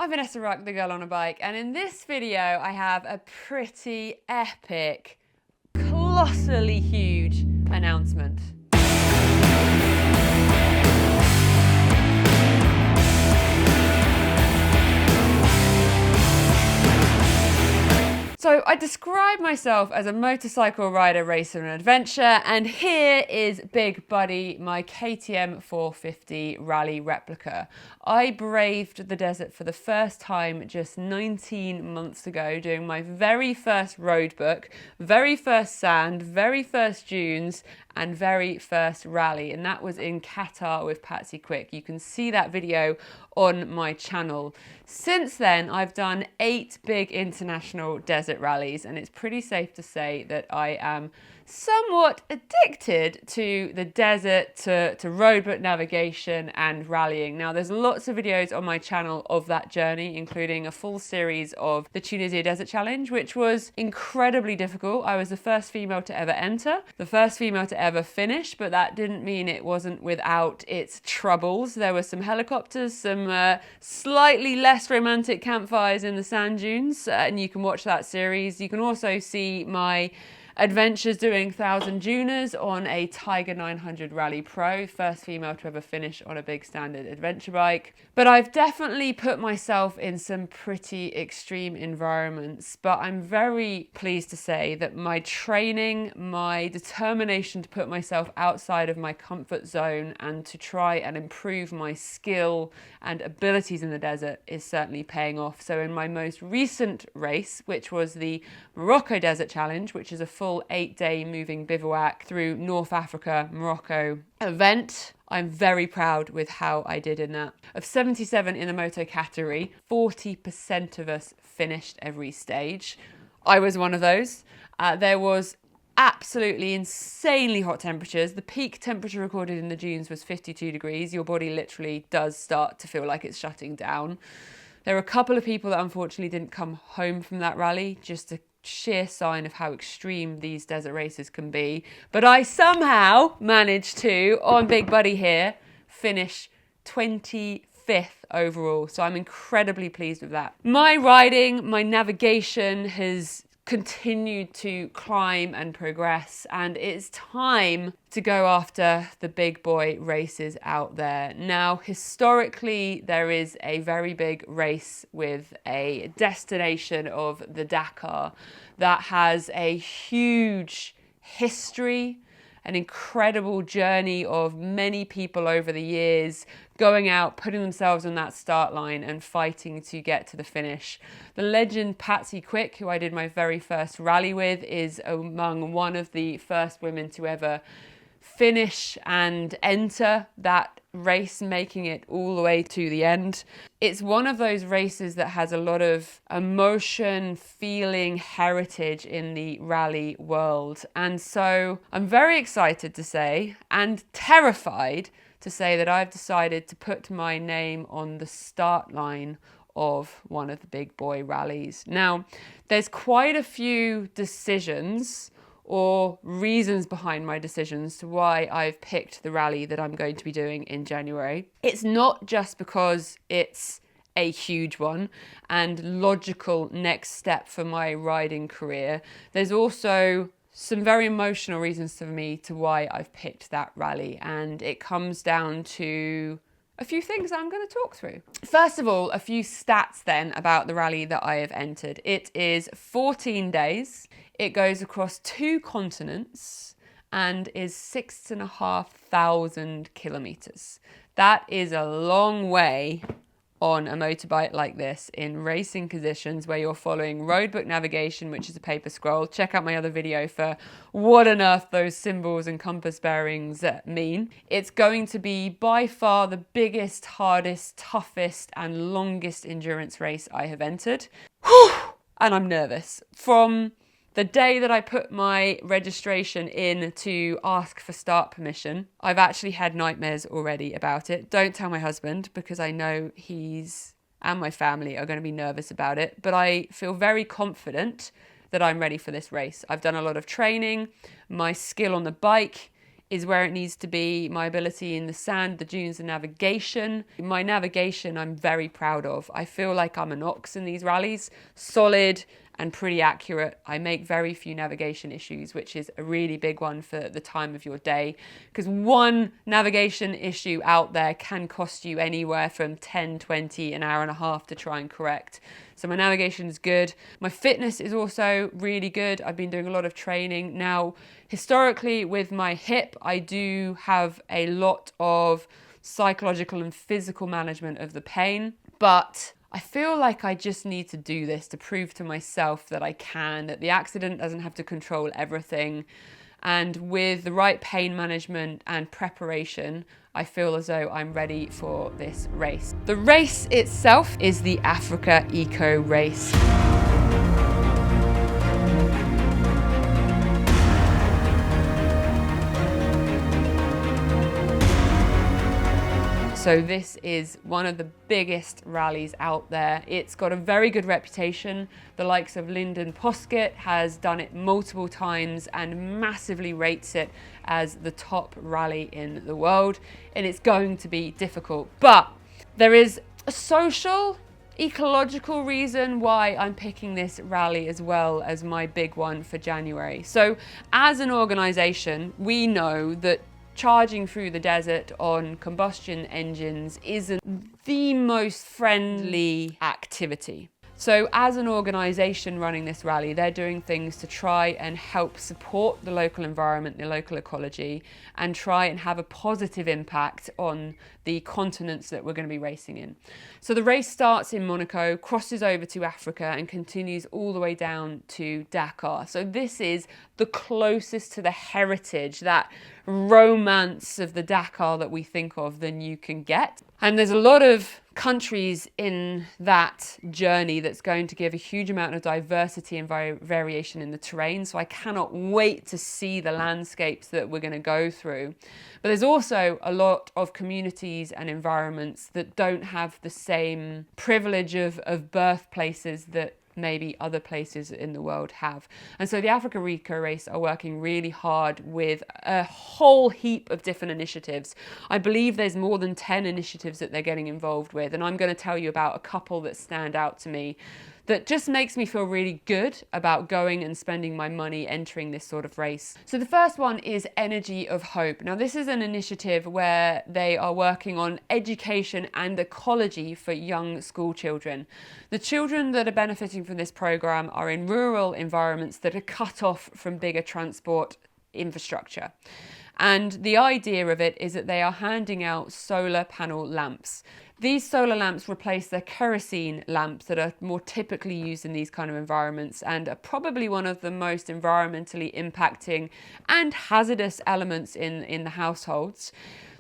I'm Vanessa Rock, the girl on a bike, and in this video I have a pretty epic, colossally huge announcement. So I describe myself as a motorcycle rider, racer and adventure, and here is Big Buddy, my KTM 450 rally replica. I braved the desert for the first time just 19 months ago, doing my very first road book, very first sand, very first dunes, and very first rally, and that was in Qatar with Patsy Quick. You can see that video on my channel. Since then, I've done 8 big international desert rallies, and it's pretty safe to say that I am somewhat addicted to the desert, to roadbook navigation and rallying. Now, there's lots of videos on my channel of that journey, including a full series of the Tunisia Desert Challenge, which was incredibly difficult. I was the first female to ever enter, the first female to ever finish, but that didn't mean it wasn't without its troubles. There were some helicopters, some slightly less romantic campfires in the sand dunes, and you can watch that series. You can also see my adventures doing 1,000 Duners on a Tiger 900 Rally Pro, first female to ever finish on a big standard adventure bike. But I've definitely put myself in some pretty extreme environments, but I'm very pleased to say that my training, my determination to put myself outside of my comfort zone and to try and improve my skill and abilities in the desert is certainly paying off. So in my most recent race, which was the Morocco Desert Challenge, which is a full 8-day moving bivouac through North Africa, Morocco event, I'm very proud with how I did in that. Of 77 in the moto category, 40% of us finished every stage. I was one of those. There was absolutely insanely hot temperatures. The peak temperature recorded in the dunes was 52 degrees. Your body literally does start to feel like it's shutting down. There were a couple of people that unfortunately didn't come home from that rally, just a sheer sign of how extreme these desert races can be. But I somehow managed to, on Big Buddy here, finish 25th overall. So I'm incredibly pleased with that. My riding, my navigation has continued to climb and progress, and it's time to go after the big boy races out there. Now, historically, there is a very big race with a destination of the Dakar that has a huge history, an incredible journey of many people over the years going out, putting themselves on that start line and fighting to get to the finish. The legend Patsy Quick, who I did my very first rally with, is among one of the first women to ever finish and enter that race, making it all the way to the end. It's one of those races that has a lot of emotion, feeling, heritage in the rally world. And so I'm very excited to say, and terrified to say, that I've decided to put my name on the start line of one of the big boy rallies. Now, there's quite a few decisions or reasons behind my decisions to why I've picked the rally that I'm going to be doing in January. It's not just because it's a huge one and logical next step for my riding career. There's also some very emotional reasons for me to why I've picked that rally, and it comes down to a few things I'm going to talk through. First of all, a few stats then about the rally that I have entered. It is 14 days. It goes across 2 continents and is 6,500 kilometers. That is a long way on a motorbike like this in racing conditions where you're following roadbook navigation, which is a paper scroll. Check out my other video for what on earth those symbols and compass bearings mean. It's going to be by far the biggest, hardest, toughest and longest endurance race I have entered. Whew! And I'm nervous. From the day that I put my registration in to ask for start permission, I've actually had nightmares already about it. Don't tell my husband, because I know he's and my family are going to be nervous about it. But I feel very confident that I'm ready for this race. I've done a lot of training. My skill on the bike is where it needs to be. My ability in the sand, the dunes, and navigation. My navigation I'm very proud of. I feel like I'm an ox in these rallies, solid and pretty accurate. I make very few navigation issues, which is a really big one for the time of your day, because one navigation issue out there can cost you anywhere from 10, 20, an hour and a half to try and correct. So my navigation is good. My fitness is also really good. I've been doing a lot of training. Now, historically with my hip, I do have a lot of psychological and physical management of the pain, but I feel like I just need to do this to prove to myself that I can, that the accident doesn't have to control everything. And with the right pain management and preparation, I feel as though I'm ready for this race. The race itself is the Africa Eco Race. So this is one of the biggest rallies out there. It's got a very good reputation. The likes of Lyndon Poskett has done it multiple times and massively rates it as the top rally in the world. And it's going to be difficult. But there is a social, ecological reason why I'm picking this rally as well as my big one for January. So as an organisation, we know that charging through the desert on combustion engines isn't the most friendly activity. So as an organisation running this rally, they're doing things to try and help support the local environment, the local ecology, and try and have a positive impact on the continents that we're going to be racing in. So the race starts in Monaco, crosses over to Africa, and continues all the way down to Dakar. So this is the closest to the heritage, that romance of the Dakar that we think of, than you can get. And there's a lot of countries in that journey that's going to give a huge amount of diversity and variation in the terrain. So I cannot wait to see the landscapes that we're going to go through. But there's also a lot of communities and environments that don't have the same privilege of birthplaces that maybe other places in the world have. And so the Africa Eco Race are working really hard with a whole heap of different initiatives. I believe there's more than 10 initiatives that they're getting involved with, and I'm going to tell you about a couple that stand out to me that just makes me feel really good about going and spending my money entering this sort of race. So the first one is Energy of Hope. Now this is an initiative where they are working on education and ecology for young school children. The children that are benefiting from this program are in rural environments that are cut off from bigger transport infrastructure. And the idea of it is that they are handing out solar panel lamps. These solar lamps replace the kerosene lamps that are more typically used in these kind of environments and are probably one of the most environmentally impacting and hazardous elements in the households.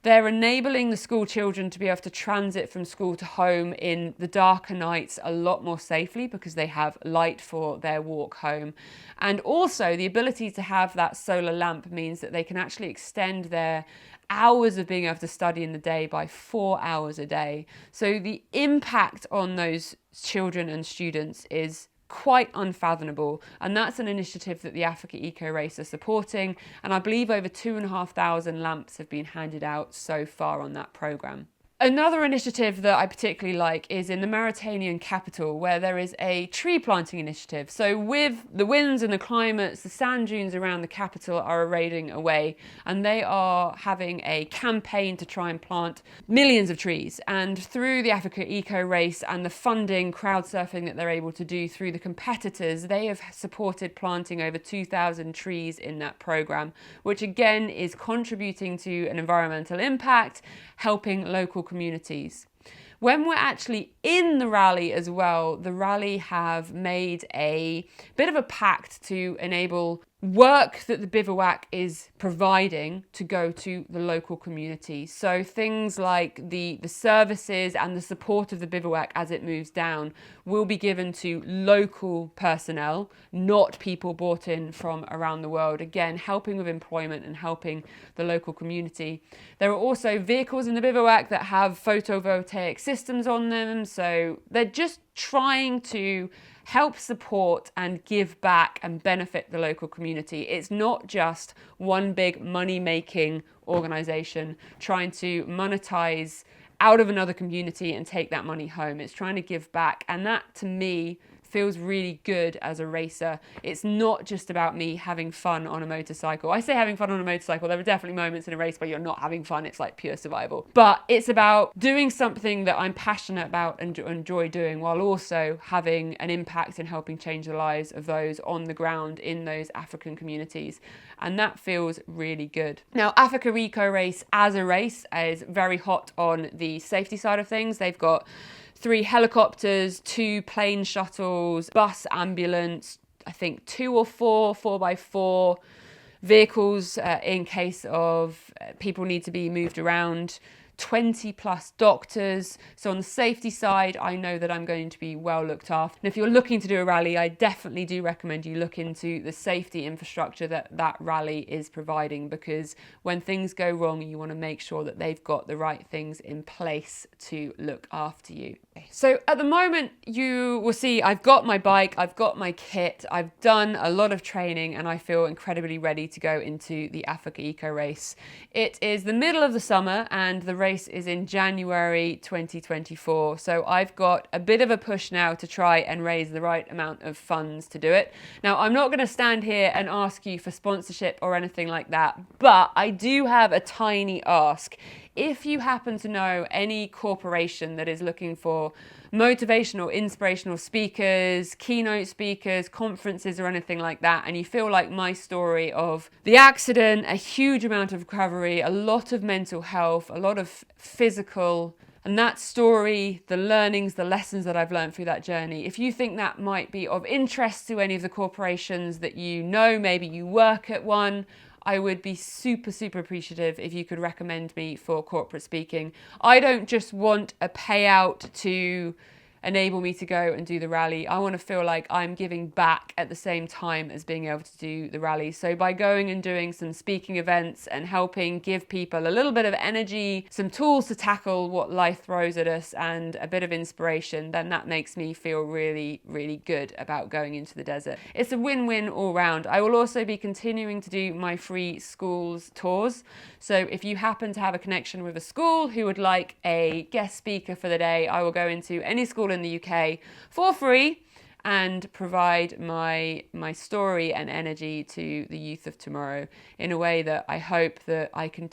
They're enabling the school children to be able to transit from school to home in the darker nights a lot more safely because they have light for their walk home. And also the ability to have that solar lamp means that they can actually extend their hours of being able to study in the day by 4 hours a day. So the impact on those children and students is quite unfathomable, and that's an initiative that the Africa Eco Race are supporting, and I believe over 2,500 lamps have been handed out so far on that programme. Another initiative that I particularly like is in the Mauritanian capital, where there is a tree planting initiative. So with the winds and the climates, the sand dunes around the capital are eroding away, and they are having a campaign to try and plant millions of trees. And through the Africa Eco Race and the funding, crowd surfing that they're able to do through the competitors, they have supported planting over 2,000 trees in that programme, which again is contributing to an environmental impact, helping local communities. When we're actually in the rally as well, the rally have made a bit of a pact to enable work that the bivouac is providing to go to the local community. So things like the services and the support of the bivouac as it moves down will be given to local personnel, not people brought in from around the world. Again, helping with employment and helping the local community. There are also vehicles in the bivouac that have photovoltaic systems on them. So they're just trying to help support and give back and benefit the local community. It's not just one big money-making organization trying to monetize out of another community and take that money home. It's trying to give back, and that to me feels really good as a racer. It's not just about me having fun on a motorcycle. I say having fun on a motorcycle, there are definitely moments in a race where you're not having fun, it's like pure survival. But it's about doing something that I'm passionate about and enjoy doing, while also having an impact in helping change the lives of those on the ground in those African communities. And that feels really good. Now, Africa Eco Race as a race is very hot on the safety side of things. They've got 3 helicopters, 2 plane shuttles, bus ambulance, I think 2 or 4 4x4 vehicles in case of people need to be moved around, 20 plus doctors. So on the safety side, I know that I'm going to be well looked after. And if you're looking to do a rally, I definitely do recommend you look into the safety infrastructure that rally is providing, because when things go wrong, you want to make sure that they've got the right things in place to look after you. So at the moment, you will see I've got my bike, I've got my kit, I've done a lot of training, and I feel incredibly ready to go into the Africa Eco Race. It is the middle of the summer and the race is in January 2024. So I've got a bit of a push now to try and raise the right amount of funds to do it. Now, I'm not going to stand here and ask you for sponsorship or anything like that, but I do have a tiny ask. If you happen to know any corporation that is looking for motivational, inspirational speakers, keynote speakers, conferences or anything like that, and you feel like my story of the accident, a huge amount of recovery, a lot of mental health, a lot of physical, and that story, the learnings, the lessons that I've learned through that journey, if you think that might be of interest to any of the corporations that you know, maybe you work at one, I would be super, super appreciative if you could recommend me for corporate speaking. I don't just want a payout to enable me to go and do the rally. I want to feel like I'm giving back at the same time as being able to do the rally. So by going and doing some speaking events and helping give people a little bit of energy, some tools to tackle what life throws at us, and a bit of inspiration, then that makes me feel really, really good about going into the desert. It's a win-win all round. I will also be continuing to do my free schools tours. So if you happen to have a connection with a school who would like a guest speaker for the day, I will go into any school in the UK for free and provide my story and energy to the youth of tomorrow in a way that I hope that I can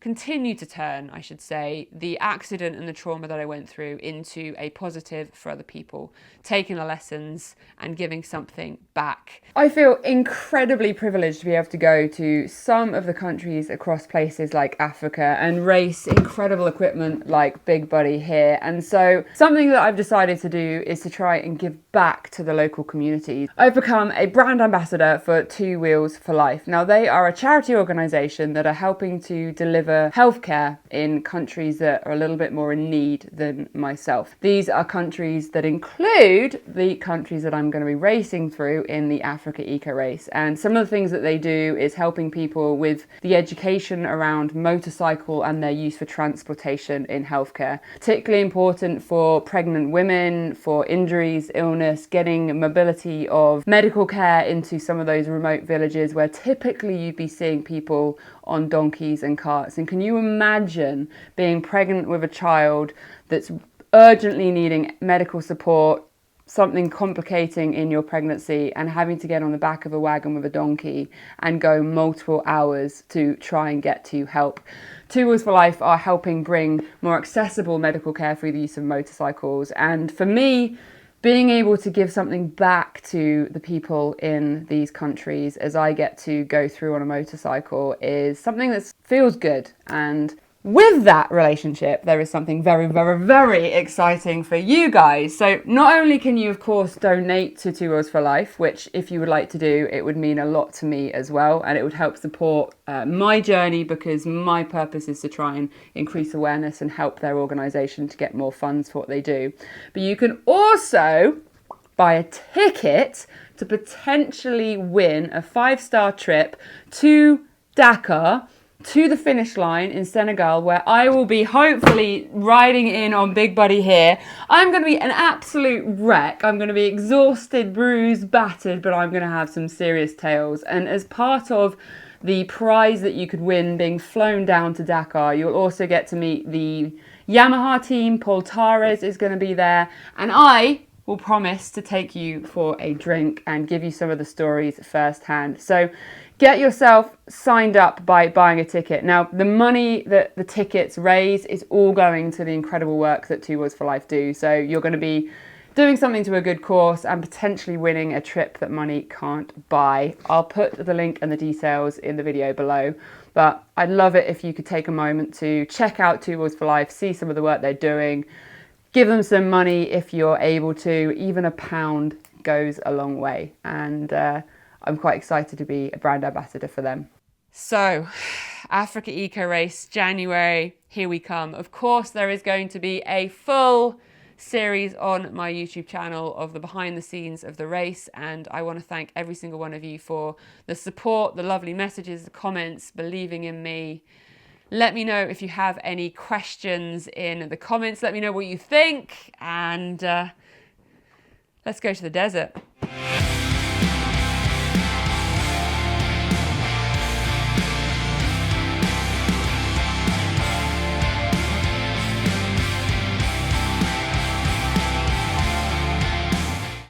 continue to turn, I should say, the accident and the trauma that I went through into a positive for other people, taking the lessons and giving something back. I feel incredibly privileged to be able to go to some of the countries across places like Africa and race incredible equipment like Big Buddy here. And so something that I've decided to do is to try and give back to the local communities. I've become a brand ambassador for Two Wheels for Life. Now, they are a charity organisation that are helping to deliver healthcare in countries that are a little bit more in need than myself. These are countries that include the countries that I'm going to be racing through in the Africa Eco Race. And some of the things that they do is helping people with the education around motorcycle and their use for transportation in healthcare. Particularly important for pregnant women, for injuries, illness, getting mobility of medical care into some of those remote villages where typically you'd be seeing people on donkeys and carts. And can you imagine being pregnant with a child that's urgently needing medical support, something complicating in your pregnancy, and having to get on the back of a wagon with a donkey and go multiple hours to try and get to help? Two Wheels for Life are helping bring more accessible medical care through the use of motorcycles. And for me, being able to give something back to the people in these countries as I get to go through on a motorcycle is something that feels good. And with that relationship, there is something very, very, very exciting for you guys. So not only can you, of course, donate to Two Wheels for Life, which if you would like to do, it would mean a lot to me as well. And it would help support my journey, because my purpose is to try and increase awareness and help their organisation to get more funds for what they do. But you can also buy a ticket to potentially win a 5-star trip to Dakar to the finish line in Senegal, where I will be hopefully riding in on Big Buddy here. I'm going to be an absolute wreck. I'm going to be exhausted, bruised, battered, but I'm going to have some serious tales. And as part of the prize that you could win being flown down to Dakar, you'll also get to meet the Yamaha team. Paul Tares is going to be there, and I will promise to take you for a drink and give you some of the stories firsthand. So get yourself signed up by buying a ticket. Now, the money that the tickets raise is all going to the incredible work that Two Wheels for Life do. So you're going to be doing something to a good cause and potentially winning a trip that money can't buy. I'll put the link and the details in the video below. But I'd love it if you could take a moment to check out Two Wheels for Life, see some of the work they're doing. Give them some money if you're able to. Even £1 goes a long way. And I'm quite excited to be a brand ambassador for them. So, Africa Eco Race, January, here we come. Of course, there is going to be a full series on my YouTube channel of the behind the scenes of the race. And I want to thank every single one of you for the support, the lovely messages, the comments, believing in me. Let me know if you have any questions in the comments. Let me know what you think, and let's go to the desert.